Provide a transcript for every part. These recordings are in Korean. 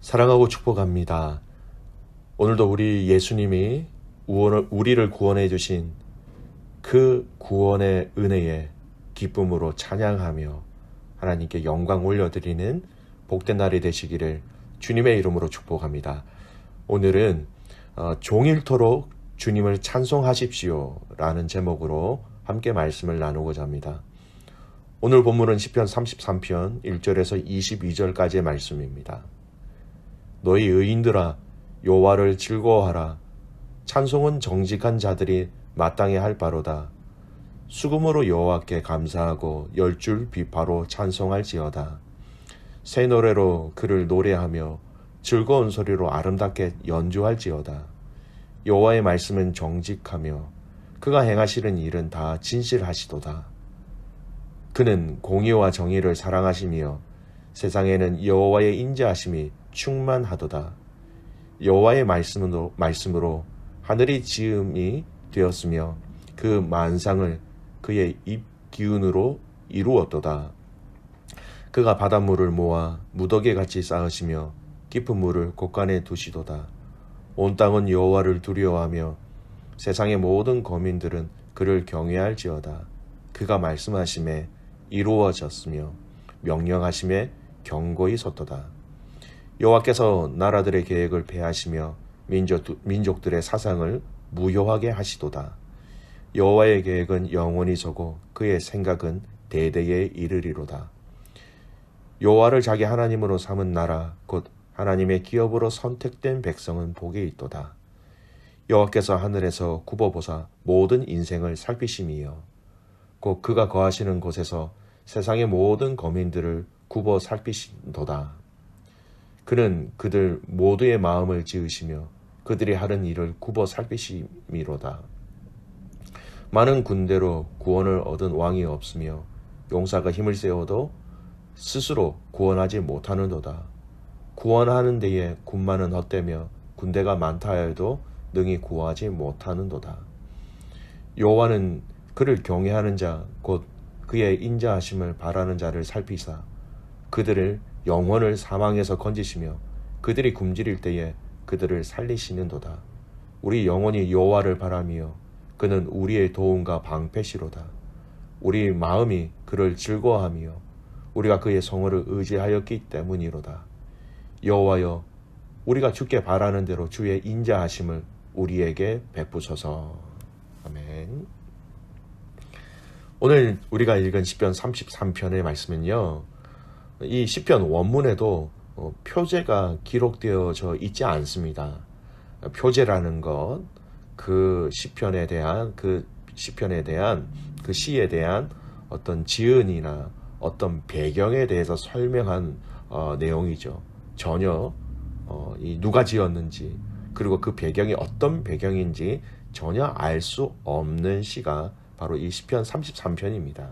사랑하고 축복합니다. 오늘도 우리 예수님이 우리를 구원해 주신 그 구원의 은혜에 기쁨으로 찬양하며 하나님께 영광 올려드리는 복된 날이 되시기를 주님의 이름으로 축복합니다. 오늘은 종일토록 주님을 찬송하십시오 라는 제목으로 함께 말씀을 나누고자 합니다. 오늘 본문은 시편 33편 1절에서 22절까지의 말씀입니다. 너희 의인들아 여호와를 즐거워하라. 찬송은 정직한 자들이 마땅히 할 바로다. 수금으로 여호와께 감사하고 열줄 비파로 찬송할지어다. 새 노래로 그를 노래하며 즐거운 소리로 아름답게 연주할지어다. 여호와의 말씀은 정직하며 그가 행하시는 일은 다 진실하시도다. 그는 공의와 정의를 사랑하시며 세상에는 여호와의 인자하심이 충만하도다. 여호와의 말씀으로 하늘이 지음이 되었으며 그 만상을 그의 입 기운으로 이루었도다. 그가 바닷물을 모아 무더기 같이 쌓으시며 깊은 물을 곳간에 두시도다. 온 땅은 여호와를 두려워하며 세상의 모든 거민들은 그를 경외할지어다. 그가 말씀하심에 이루어졌으며 명령하심에 경고히 섰도다. 여호와께서 나라들의 계획을 폐하시며 민족들의 사상을 무효하게 하시도다. 여호와의 계획은 영원히 서고 그의 생각은 대대에 이르리로다. 여호와를 자기 하나님으로 삼은 나라 곧 하나님의 기업으로 선택된 백성은 복이 있도다. 여호와께서 하늘에서 굽어보사 모든 인생을 살피심이요 곧 그가 거하시는 곳에서 세상의 모든 거민들을 굽어 살피신도다. 그는 그들 모두의 마음을 지으시며 그들이 하는 일을 굽어 살피심이로다. 많은 군대로 구원을 얻은 왕이 없으며 용사가 힘을 세워도 스스로 구원하지 못하는도다. 구원하는 데에 군마는 헛되며 군대가 많다 하여도 능히 구하지 못하는도다. 여호와는 그를 경외하는 자 곧 그의 인자하심을 바라는 자를 살피사 그들을 영혼을 사망에서 건지시며 그들이 굶주릴 때에 그들을 살리시는도다. 우리 영혼이 여호와를 바라며 그는 우리의 도움과 방패시로다. 우리 마음이 그를 즐거워하며 우리가 그의 성호를 의지하였기 때문이로다. 여호와여 우리가 주께 바라는 대로 주의 인자하심을 우리에게 베푸소서. 아멘. 오늘 우리가 읽은 시편 33편의 말씀은요, 이 시편 원문에도 표제가 기록되어져 있지 않습니다. 표제라는 것, 그 시편에 대한 그 시에 대한 어떤 지은이나 어떤 배경에 대해서 설명한 내용이죠. 전혀 이 누가 지었는지 그리고 그 배경이 어떤 배경인지 전혀 알 수 없는 시가 바로 이 시편 33편입니다.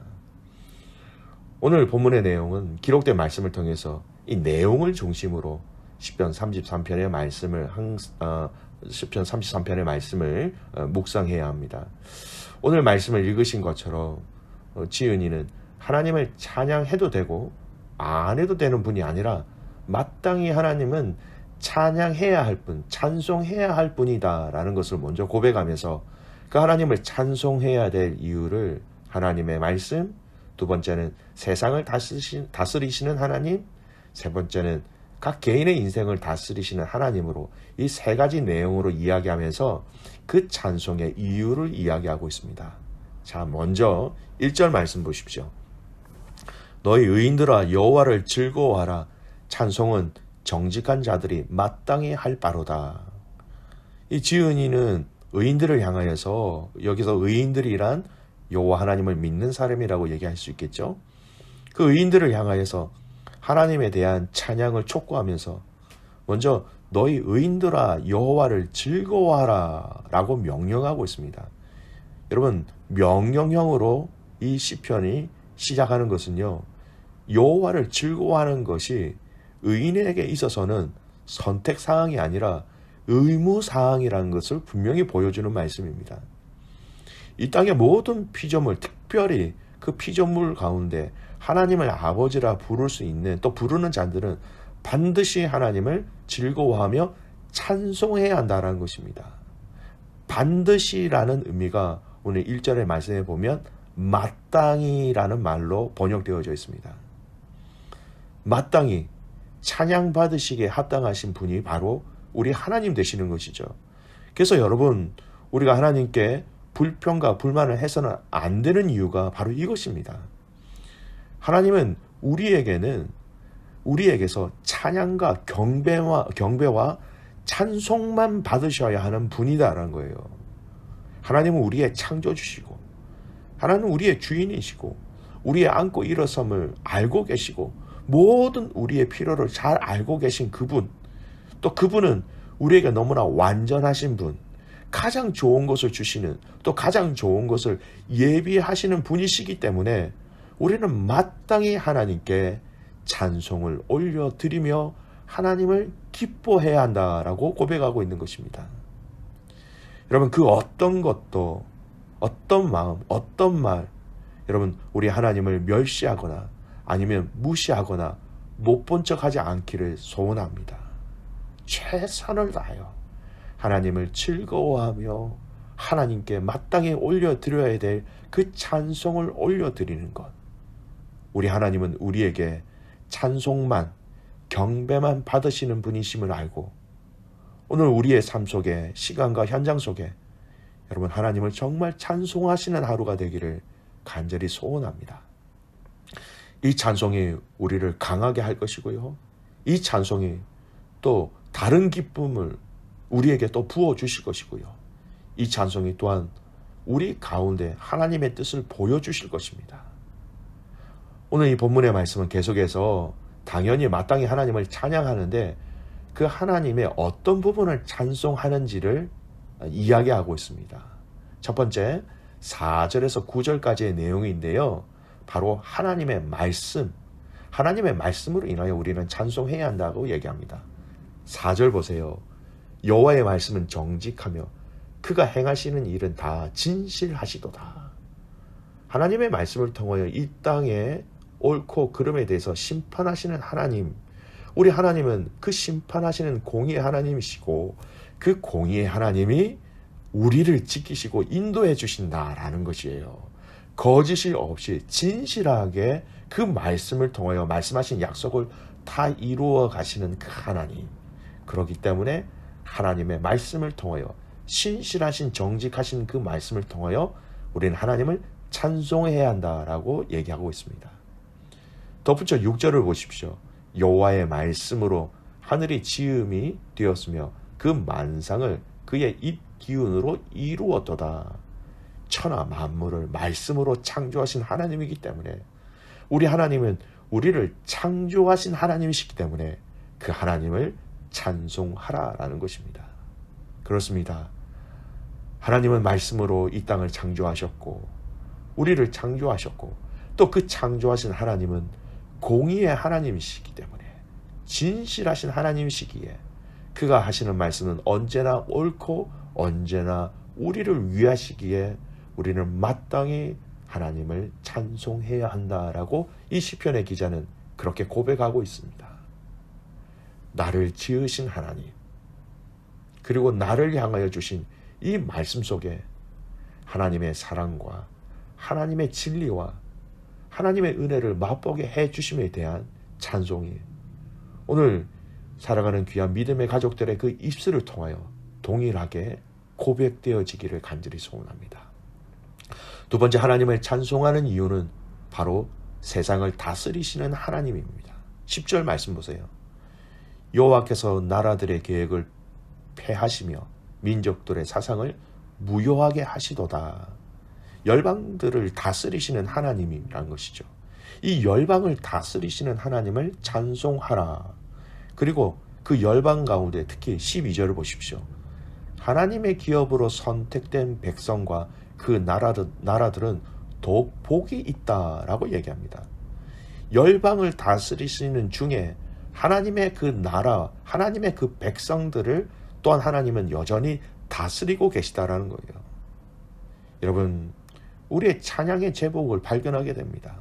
오늘 본문의 내용은 기록된 말씀을 통해서 이 내용을 중심으로 시편 33편의 말씀을 묵상해야 합니다. 오늘 말씀을 읽으신 것처럼 지은이는 하나님을 찬양해도 되고 안 해도 되는 분이 아니라 마땅히 하나님은 찬양해야 할 분, 찬송해야 할 분이다 라는 것을 먼저 고백하면서 그 하나님을 찬송해야 될 이유를 하나님의 말씀, 두 번째는 세상을 다스리시는 하나님, 세 번째는 각 개인의 인생을 다스리시는 하나님으로 이 세 가지 내용으로 이야기하면서 그 찬송의 이유를 이야기하고 있습니다. 자, 먼저 1절 말씀 보십시오. 너희 의인들아 여호와를 즐거워하라. 찬송은 정직한 자들이 마땅히 할 바로다. 이 지은이는 의인들을 향하여서 여기서 의인들이란 여호와 하나님을 믿는 사람이라고 얘기할 수 있겠죠. 그 의인들을 향하여서 하나님에 대한 찬양을 촉구하면서 먼저 너희 의인들아 여호와를 즐거워하라 라고 명령하고 있습니다. 여러분, 명령형으로 이 시편이 시작하는 것은요, 여호와를 즐거워하는 것이 의인에게 있어서는 선택사항이 아니라 의무사항이라는 것을 분명히 보여주는 말씀입니다. 이 땅의 모든 피조물, 특별히 그 피조물 가운데 하나님을 아버지라 부를 수 있는, 또 부르는 자들은 반드시 하나님을 즐거워하며 찬송해야 한다는 것입니다. 반드시라는 의미가 오늘 1절의 말씀에 보면 마땅히라는 말로 번역되어져 있습니다. 마땅히 찬양 받으시기에 합당하신 분이 바로 우리 하나님 되시는 것이죠. 그래서 여러분, 우리가 하나님께 불평과 불만을 해서는 안 되는 이유가 바로 이것입니다. 하나님은 우리에게서 찬양과 경배와 찬송만 받으셔야 하는 분이다라는 거예요. 하나님은 우리의 창조주시고, 하나님은 우리의 주인이시고, 우리의 안고 일어섬을 알고 계시고, 모든 우리의 필요를 잘 알고 계신 그분, 또 그분은 우리에게 너무나 완전하신 분, 가장 좋은 것을 주시는, 또 가장 좋은 것을 예비하시는 분이시기 때문에 우리는 마땅히 하나님께 찬송을 올려드리며 하나님을 기뻐해야 한다라고 고백하고 있는 것입니다. 여러분, 그 어떤 것도, 어떤 마음, 어떤 말, 여러분, 우리 하나님을 멸시하거나 아니면 무시하거나 못 본 척하지 않기를 소원합니다. 최선을 다하여 하나님을 즐거워하며 하나님께 마땅히 올려드려야 될 그 찬송을 올려드리는 것. 우리 하나님은 우리에게 찬송만, 경배만 받으시는 분이심을 알고 오늘 우리의 삶 속에, 시간과 현장 속에 여러분, 하나님을 정말 찬송하시는 하루가 되기를 간절히 소원합니다. 이 찬송이 우리를 강하게 할 것이고요, 이 찬송이 또 다른 기쁨을 우리에게 또 부어주실 것이고요, 이 찬송이 또한 우리 가운데 하나님의 뜻을 보여주실 것입니다. 오늘 이 본문의 말씀은 계속해서 당연히 마땅히 하나님을 찬양하는데 그 하나님의 어떤 부분을 찬송하는지를 이야기하고 있습니다. 첫 번째, 4절에서 9절까지의 내용인데요, 바로 하나님의 말씀, 하나님의 말씀으로 인하여 우리는 찬송해야 한다고 얘기합니다. 4절 보세요. 여호와의 말씀은 정직하며 그가 행하시는 일은 다 진실하시도다. 하나님의 말씀을 통하여 이 땅에 옳고 그름에 대해서 심판하시는 하나님, 우리 하나님은 그 심판하시는 공의의 하나님이시고 그 공의의 하나님이 우리를 지키시고 인도해 주신다라는 것이에요. 거짓이 없이 진실하게 그 말씀을 통하여 말씀하신 약속을 다 이루어 가시는 그 하나님, 그렇기 때문에 하나님의 말씀을 통하여 신실하신 정직하신 그 말씀을 통하여 우리는 하나님을 찬송해야 한다라고 얘기하고 있습니다. 덧붙여 6절을 보십시오. 여호와의 말씀으로 하늘이 지음이 되었으며 그 만상을 그의 입 기운으로 이루었도다. 천하 만물을 말씀으로 창조하신 하나님이기 때문에 우리 하나님은 우리를 창조하신 하나님이시기 때문에 그 하나님을 찬송하라라는 것입니다. 그렇습니다. 하나님은 말씀으로 이 땅을 창조하셨고 우리를 창조하셨고 또 그 창조하신 하나님은 공의의 하나님이시기 때문에 진실하신 하나님이시기에 그가 하시는 말씀은 언제나 옳고 언제나 우리를 위하시기에 우리는 마땅히 하나님을 찬송해야 한다라고 이 시편의 기자는 그렇게 고백하고 있습니다. 나를 지으신 하나님, 그리고 나를 향하여 주신 이 말씀 속에 하나님의 사랑과 하나님의 진리와 하나님의 은혜를 맛보게 해주심에 대한 찬송이 오늘 살아가는 귀한 믿음의 가족들의 그 입술을 통하여 동일하게 고백되어지기를 간절히 소원합니다. 두 번째, 하나님을 찬송하는 이유는 바로 세상을 다스리시는 하나님입니다. 10절 말씀 보세요. 여호와께서 나라들의 계획을 폐하시며 민족들의 사상을 무효하게 하시도다. 열방들을 다스리시는 하나님이라는 것이죠. 이 열방을 다스리시는 하나님을 찬송하라. 그리고 그 열방 가운데 특히 12절을 보십시오. 하나님의 기업으로 선택된 백성과 그 나라들은 더욱 복이 있다라고 얘기합니다. 열방을 다스리시는 중에 하나님의 그 나라, 하나님의 그 백성들을 또한 하나님은 여전히 다스리고 계시다라는 거예요. 여러분, 우리의 찬양의 제목을 발견하게 됩니다.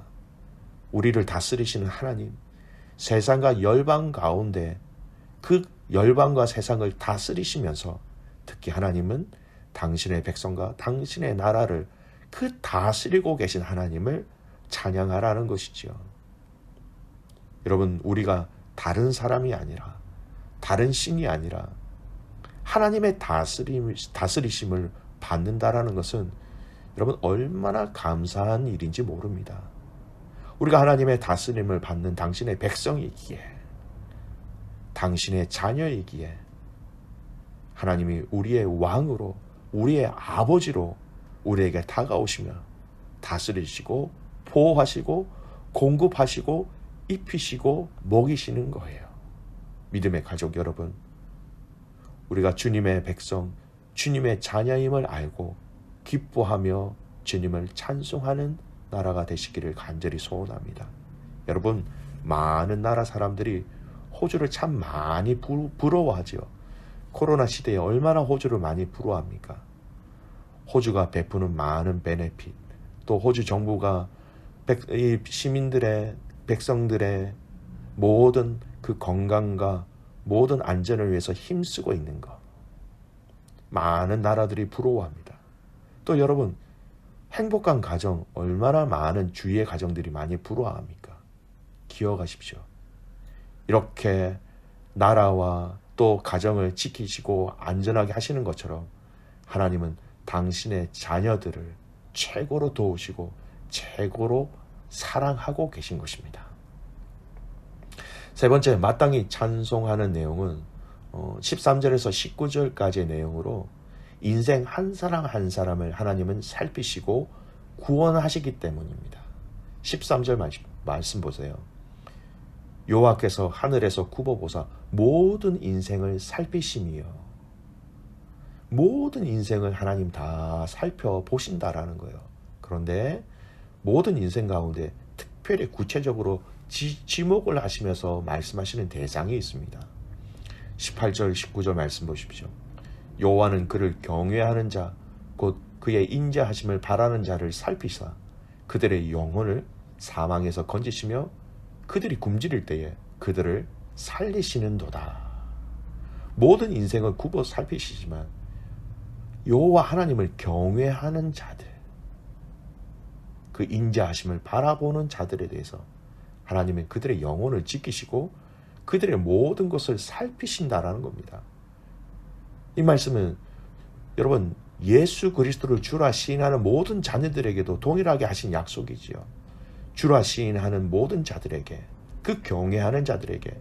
우리를 다스리시는 하나님, 세상과 열방 가운데 그 열방과 세상을 다스리시면서 특히 하나님은 당신의 백성과 당신의 나라를 그 다스리고 계신 하나님을 찬양하라는 것이지요. 여러분, 우리가 다른 사람이 아니라, 다른 신이 아니라 하나님의 다스리심을 받는다라는 것은 여러분 얼마나 감사한 일인지 모릅니다. 우리가 하나님의 다스림을 받는 당신의 백성이기에, 당신의 자녀이기에 하나님이 우리의 왕으로, 우리의 아버지로 우리에게 다가오시며 다스리시고 보호하시고 공급하시고 입히시고 먹이시는 거예요. 믿음의 가족 여러분, 우리가 주님의 백성, 주님의 자녀임을 알고 기뻐하며 주님을 찬송하는 나라가 되시기를 간절히 소원합니다. 여러분, 많은 나라 사람들이 호주를 참 많이 부러워하죠. 코로나 시대에 얼마나 호주를 많이 부러워합니까? 호주가 베푸는 많은 베네핏, 또 호주 정부가 시민들의, 백성들의 모든 그 건강과 모든 안전을 위해서 힘쓰고 있는 것, 많은 나라들이 부러워합니다. 또 여러분, 행복한 가정, 얼마나 많은 주위의 가정들이 많이 부러워합니까? 기억하십시오. 이렇게 나라와 또 가정을 지키시고 안전하게 하시는 것처럼 하나님은 당신의 자녀들을 최고로 도우시고 최고로 사랑하고 계신 것입니다. 세 번째, 마땅히 찬송하는 내용은 13절에서 19절까지의 내용으로 인생 한 사람 한 사람을 하나님은 살피시고 구원하시기 때문입니다. 13절 말씀 보세요. 여호와께서 하늘에서 굽어보사 모든 인생을 살피심이요. 모든 인생을 하나님 다 살펴보신다라는 거예요. 그런데 모든 인생 가운데 특별히 구체적으로 지목을 하시면서 말씀하시는 대상이 있습니다. 18절 19절 말씀 보십시오. 여호와는 그를 경외하는 자, 곧 그의 인자하심을 바라는 자를 살피사 그들의 영혼을 사망에서 건지시며 그들이 굶주릴 때에 그들을 살리시는도다. 모든 인생을 굽어 살피시지만 여호와 하나님을 경외하는 자들, 그 인자하심을 바라보는 자들에 대해서 하나님은 그들의 영혼을 지키시고 그들의 모든 것을 살피신다라는 겁니다. 이 말씀은 여러분, 예수 그리스도를 주라 시인하는 모든 자녀들에게도 동일하게 하신 약속이지요. 주라 시인하는 모든 자들에게, 그 경외하는 자들에게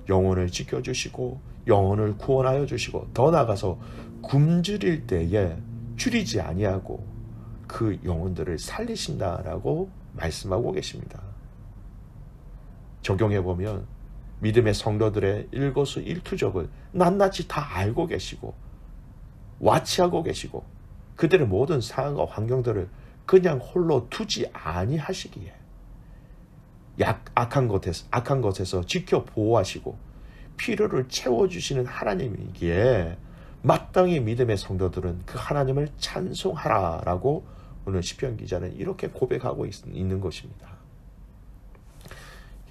영혼을 지켜주시고 영혼을 구원하여 주시고 더 나아가서 굶주릴 때에 줄이지 아니하고 그 영혼들을 살리신다라고 말씀하고 계십니다. 적용해보면 믿음의 성도들의 일거수일투족을 낱낱이 다 알고 계시고 와치하고 계시고 그들의 모든 상황과 환경들을 그냥 홀로 두지 아니하시기에 악한 것에서 지켜 보호하시고 필요를 채워주시는 하나님이기에 마땅히 믿음의 성도들은 그 하나님을 찬송하라라고 오늘 시편 기자는 이렇게 고백하고 있는 것입니다.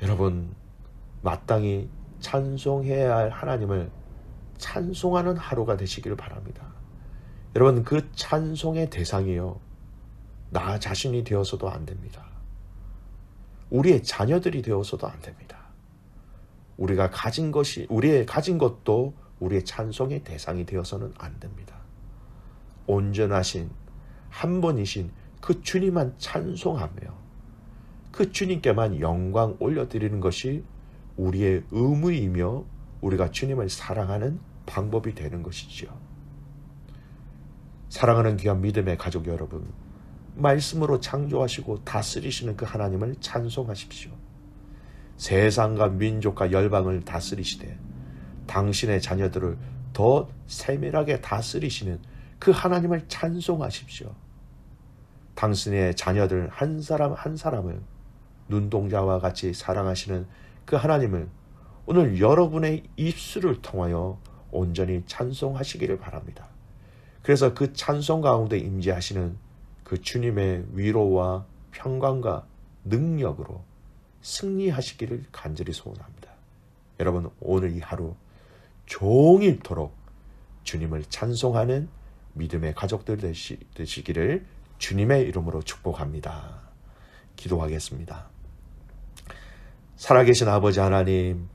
여러분, 마땅히 찬송해야 할 하나님을 찬송하는 하루가 되시기를 바랍니다. 여러분, 그 찬송의 대상이요, 나 자신이 되어서도 안 됩니다. 우리의 자녀들이 되어서도 안 됩니다. 우리의 가진 것도 우리의 찬송의 대상이 되어서는 안 됩니다. 온전하신 한 분이신 그 주님만 찬송하며 그 주님께만 영광 올려드리는 것이 우리의 의무이며 우리가 주님을 사랑하는 방법이 되는 것이지요. 사랑하는 귀한 믿음의 가족 여러분, 말씀으로 창조하시고 다스리시는 그 하나님을 찬송하십시오. 세상과 민족과 열방을 다스리시되 당신의 자녀들을 더 세밀하게 다스리시는 그 하나님을 찬송하십시오. 당신의 자녀들 한 사람 한 사람을 눈동자와 같이 사랑하시는 그 하나님을 오늘 여러분의 입술을 통하여 온전히 찬송하시기를 바랍니다. 그래서 그 찬송 가운데 임재하시는 그 주님의 위로와 평강과 능력으로 승리하시기를 간절히 소원합니다. 여러분, 오늘 이 하루 종일토록 주님을 찬송하는 믿음의 가족들 되시기를 주님의 이름으로 축복합니다. 기도하겠습니다. 살아계신 아버지 하나님,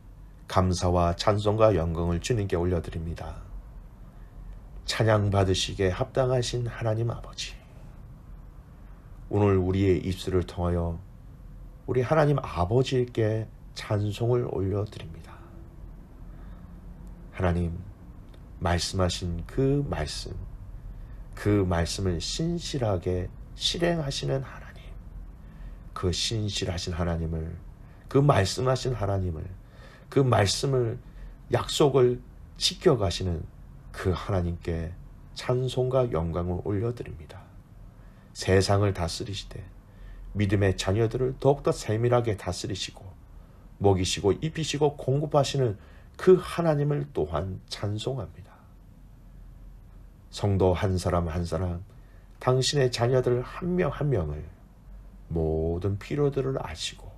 감사와 찬송과 영광을 주님께 올려드립니다. 찬양 받으시기에 합당하신 하나님 아버지, 오늘 우리의 입술을 통하여 우리 하나님 아버지께 찬송을 올려드립니다. 하나님, 말씀하신 그 말씀을 신실하게 실행하시는 하나님, 그 신실하신 하나님을, 그 말씀하신 하나님을, 그 말씀을, 약속을 지켜가시는 그 하나님께 찬송과 영광을 올려드립니다. 세상을 다스리시되 믿음의 자녀들을 더욱더 세밀하게 다스리시고 먹이시고 입히시고 공급하시는 그 하나님을 또한 찬송합니다. 성도 한 사람 한 사람, 당신의 자녀들 한 명 한 명을 모든 필요들을 아시고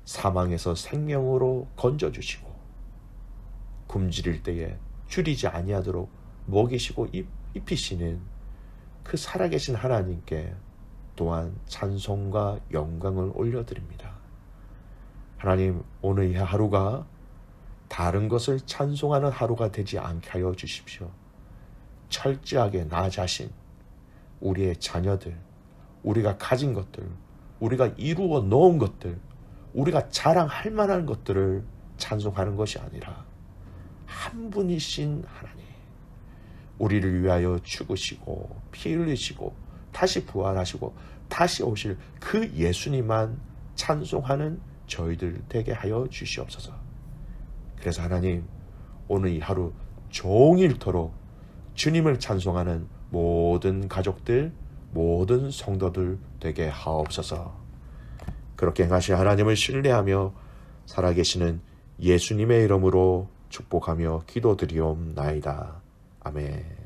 사망에서 생명으로 건져주시고 굶주릴 때에 줄이지 아니하도록 먹이시고 입히시는 그 살아계신 하나님께 또한 찬송과 영광을 올려드립니다. 하나님, 오늘 이 하루가 다른 것을 찬송하는 하루가 되지 않게 하여 주십시오. 철저하게 나 자신, 우리의 자녀들, 우리가 가진 것들, 우리가 이루어 놓은 것들, 우리가 자랑할 만한 것들을 찬송하는 것이 아니라 한 분이신 하나님, 우리를 위하여 죽으시고 피 흘리시고 다시 부활하시고 다시 오실 그 예수님만 찬송하는 저희들 되게 하여 주시옵소서. 그래서 하나님, 오늘 이 하루 종일토록 주님을 찬송하는 모든 가족들, 모든 성도들 되게 하옵소서. 그렇게 행하신 하나님을 신뢰하며 살아계시는 예수님의 이름으로 축복하며 기도드리옵나이다. 아멘.